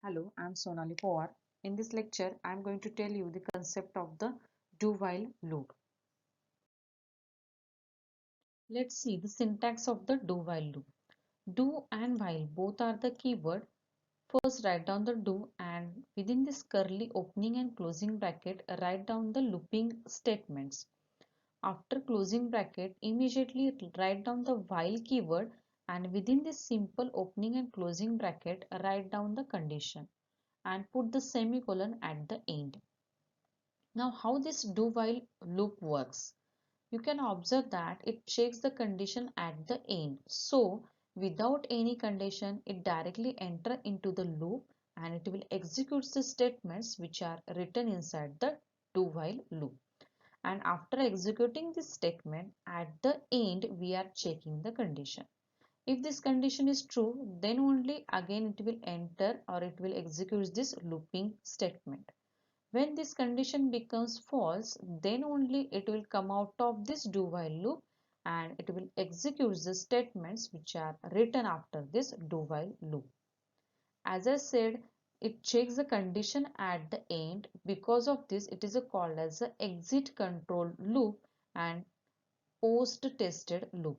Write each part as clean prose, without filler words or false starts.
Hello, I'm Sonali Pawar. In this lecture, I'm going to tell you the concept of the do-while loop. Let's see the syntax of the do-while loop. Do and while both are the keyword. First, write down the do and within this curly opening and closing bracket, write down the looping statements. After closing bracket, immediately write down the while keyword and within this simple opening and closing bracket, write down the condition and put the semicolon at the end. Now, how this do while loop works? You can observe that it checks the condition at the end. So, without any condition, it directly enter into the loop and it will execute the statements which are written inside the do while loop. And after executing this statement, at the end, we are checking the condition. If this condition is true, then only again it will enter or it will execute this looping statement. When this condition becomes false, then only it will come out of this do while loop and it will execute the statements which are written after this do while loop. As I said, it checks the condition at the end. Because of this, it is called as the exit control loop and post tested loop.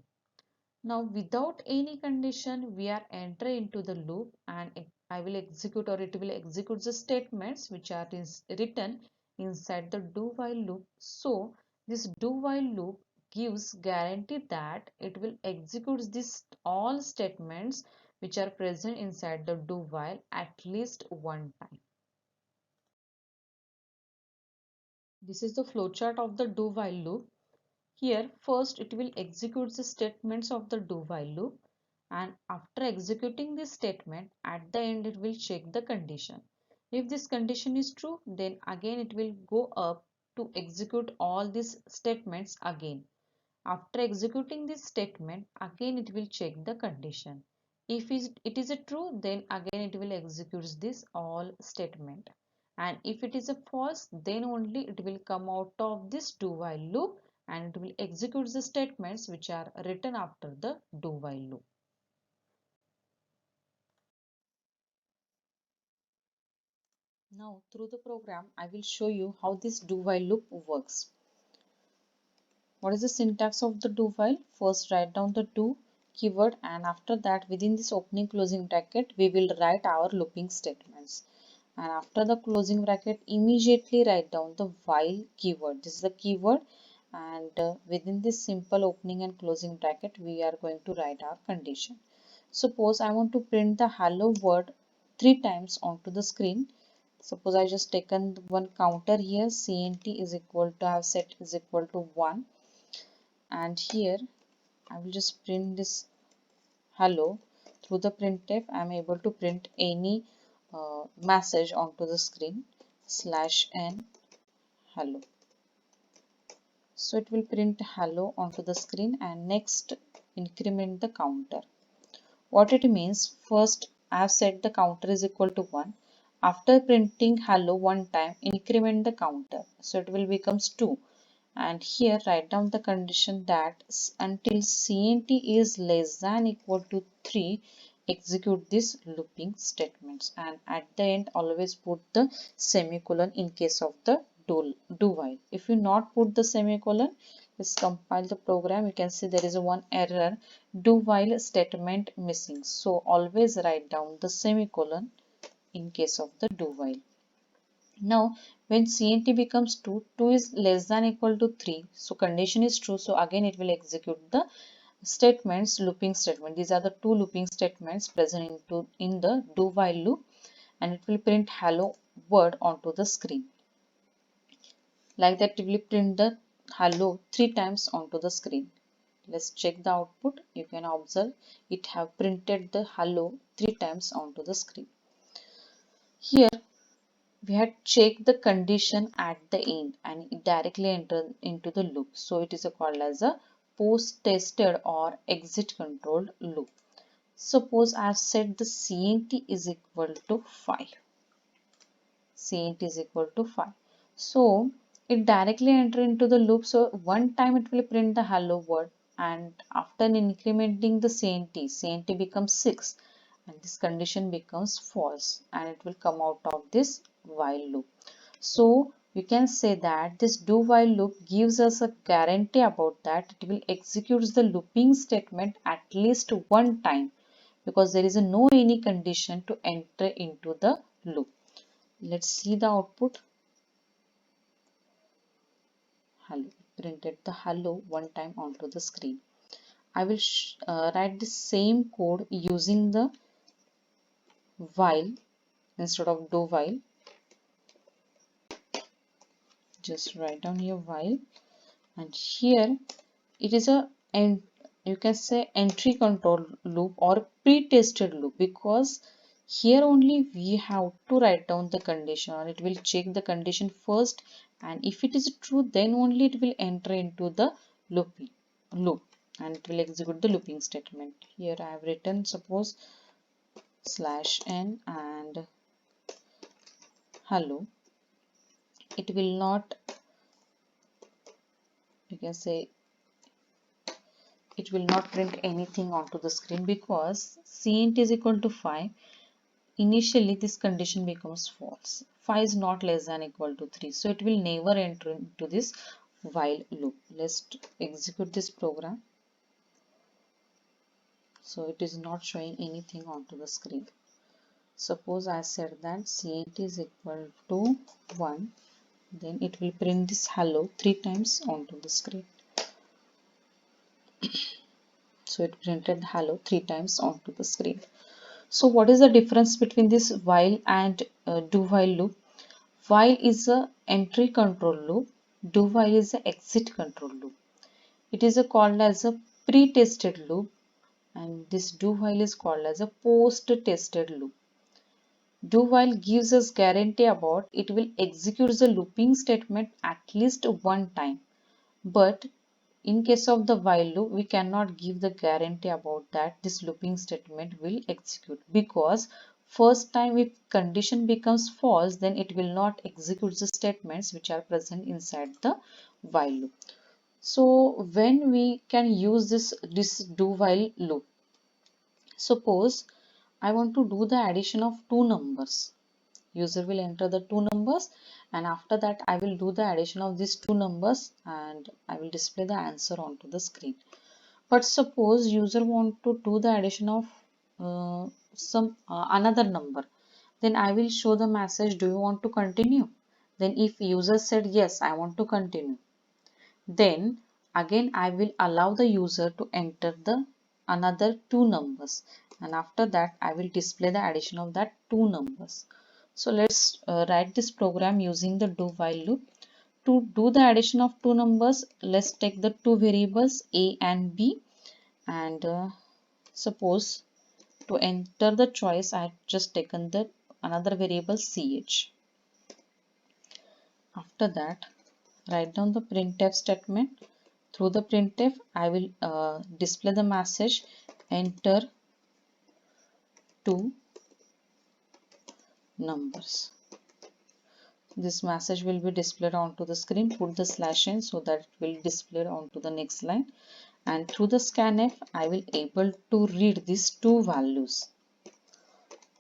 Now, without any condition, we are enter into the loop and I will execute or it will execute the statements which are written inside the do while loop. So, this do while loop gives guarantee that it will execute this all statements which are present inside the do while at least one time. This is the flowchart of the do while loop. Here, first it will execute the statements of the do while loop and after executing this statement, at the end it will check the condition. If this condition is true, then again it will go up to execute all these statements again. After executing this statement, again it will check the condition. If it is a true, then again it will execute this all statement. And if it is a false, then only it will come out of this do while loop and it will execute the statements which are written after the do while loop. Now through the program, I will show you how this do while loop works. What is the syntax of the do while? First write down the do keyword and after that within this opening closing bracket we will write our looping statements. And after the closing bracket immediately write down the while keyword. This is the keyword and within this simple opening and closing bracket we are going to write our condition. Suppose I want to print the hello word 3 times onto the screen. Suppose I just taken one counter here, cnt is equal to, I have set is equal to 1 and here I will just print this hello. Through the printf I am able to print any message onto the screen /n hello. So it will print hello onto the screen and next increment the counter. What it means, first I have set the counter is equal to 1. After printing hello one time, increment the counter. So it will becomes 2. And here write down the condition that until cnt is less than equal to 3, execute this looping statements. And at the end, always put the semicolon in case of the do while. If you not put the semicolon, let's compile the program. You can see there is one error, do while statement missing. So always write down the semicolon in case of the do while. Now when cnt becomes 2, 2 is less than equal to 3. So condition is true. So again it will execute the statements, looping statement. These are the two looping statements present in the do while loop and it will print hello word onto the screen. Like that, it will print the hello 3 times onto the screen. Let's check the output. You can observe it have printed the hello 3 times onto the screen. Here we had checked the condition at the end and it directly entered into the loop. So it is called as a post tested or exit controlled loop. Suppose I have set the CNT is equal to 5. CNT is equal to 5. So it directly enter into the loop. So one time it will print the hello word and after incrementing the CNT, CNT becomes 6 and this condition becomes false and it will come out of this while loop. So you can say that this do while loop gives us a guarantee about that it will execute the looping statement at least one time, because there is no any condition to enter into the loop. Let's see the output. Hello, printed the hello one time onto the screen. I will write the same code using the while instead of do while. Just write down here while, and here it is a, and you can say entry control loop or pre-tested loop, because here only we have to write down the condition, or it will check the condition first, and if it is true then only it will enter into the loop and it will execute the looping statement. Here I have written suppose /n and hello. It will not, you can say, it will not print anything onto the screen because cint is equal to 5. Initially this condition becomes false. 5 is not less than equal to 3, so it will never enter into this while loop. Let's execute this program. So it is not showing anything onto the screen. Suppose I said that cint is equal to 1, then it will print this hello 3 times onto the screen. So it printed hello 3 times onto the screen. So what is the difference between this while and do while loop? While is a entry control loop, do while is a exit control loop. It is called as a pre-tested loop, and this do while is called as a post-tested loop. Do while gives us guarantee about it will execute the looping statement at least one time, but in case of the while loop, we cannot give the guarantee about that this looping statement will execute, because first time if condition becomes false, then it will not execute the statements which are present inside the while loop. So when we can use this do while loop, suppose I want to do the addition of two numbers. User will enter the two numbers, and after that I will do the addition of these two numbers and I will display the answer onto the screen. But suppose user want to do the addition of some another number, then I will show the message, do you want to continue? Then if user said yes, I want to continue, then again I will allow the user to enter the another two numbers, and after that I will display the addition of that two numbers. So let's write this program using the do while loop. To do the addition of two numbers, let's take the two variables a and b, and suppose to enter the choice I have just taken the another variable ch. After that, write down the printf statement. Through the printf, I will display the message enter two numbers. This message will be displayed onto the screen. Put the /n so that it will display onto the next line. And through the scanf, I will able to read these two values,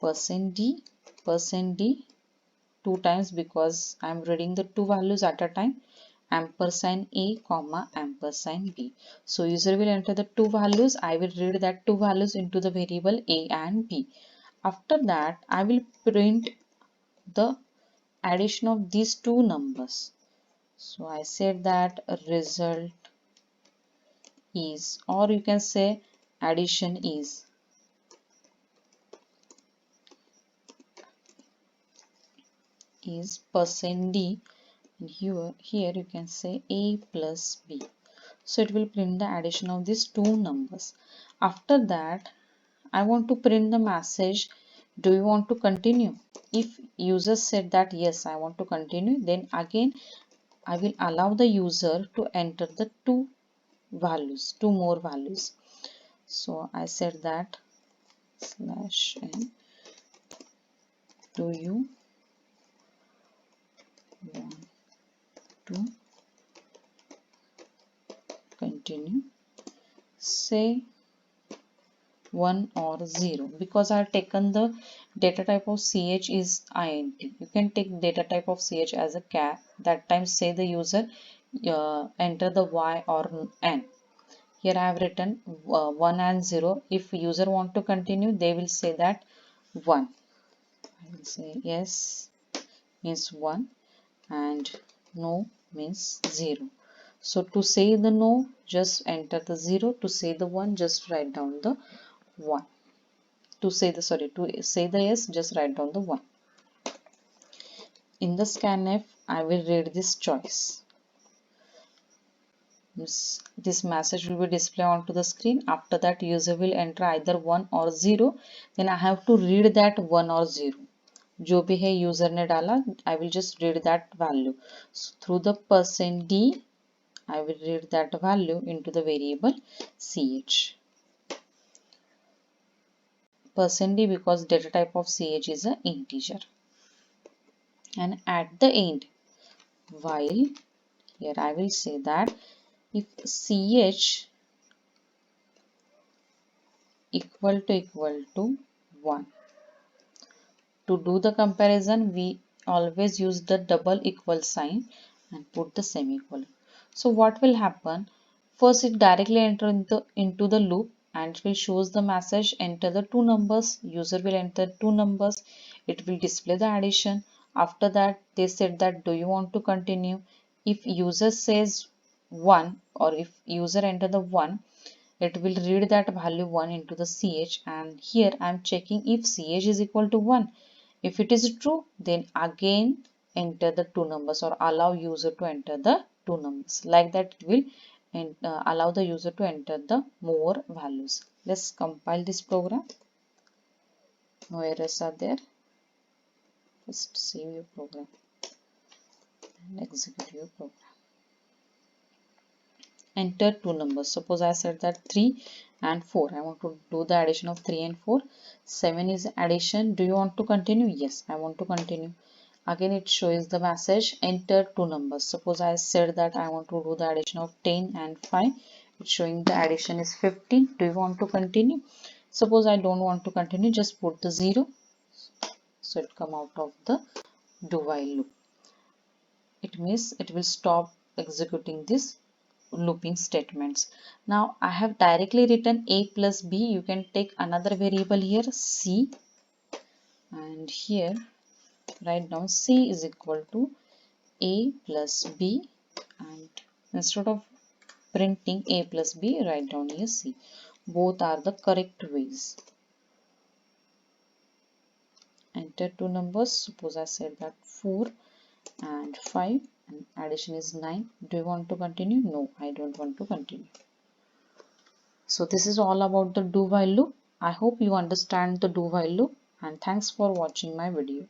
%d, %d, two times because I am reading the two values at a time, ampersand a comma ampersand b. So user will enter the two values. I will read that two values into the variable a and b. After that, I will print the addition of these two numbers. So I said that result is, or you can say addition is %d, and here you can say a plus b. So it will print the addition of these two numbers. After that, I want to print the message, do you want to continue? If user said that yes, I want to continue, then again I will allow the user to enter the two values, two more values. So I said that /n, do you want to continue? Say 1 or 0, because I have taken the data type of ch is int. You can take data type of ch as a char. That time say the user enter the y or n. Here I have written 1 and 0. If user want to continue, they will say that 1. I will say yes means 1 and no means 0. So to say the no, just enter the 0. To say the 1, just write down the 1. To say the yes, just write down the 1. In the scanf, I will read this choice. This message will be displayed onto the screen. After that, user will enter either 1 or 0. Then I have to read that 1 or 0. जो भी है user ने डाला, I will just read that value. So through the %d, I will read that value into the variable ch. %d because data type of ch is an integer. And at the end, while here I will say that if ch equal to 1. To do the comparison, we always use the double equal sign and put the semicolon. So what will happen? First, it directly enter into the loop and it will shows the message enter the two numbers. User will enter two numbers. It will display the addition. After that, they said that do you want to continue? If user says 1 or if user enter the 1, it will read that value 1 into the ch, and here I am checking if ch is equal to 1. If it is true, then again enter the two numbers or allow user to enter the two numbers. Like that it will allow the user to enter the more values. Let's compile this program. No errors are there. Just save your program and execute your program. Enter two numbers. Suppose I said that 3 and 4. I want to do the addition of 3 and 4. 7 is addition. Do you want to continue? Yes, I want to continue. Again it shows the message enter two numbers. Suppose I said that I want to do the addition of 10 and 5. It's showing the addition is 15. Do you want to continue? Suppose I don't want to continue, just put the 0. So it come out of the do while loop. It means it will stop executing this looping statements. Now I have directly written a plus b. You can take another variable here c, and here write down c is equal to a plus b, and instead of printing a plus b, write down here c. Both are the correct ways. Enter two numbers. Suppose I said that 4 and 5 and addition is 9. Do you want to continue? No, I don't want to continue. So this is all about the do while loop. I hope you understand the do while loop, and thanks for watching my video.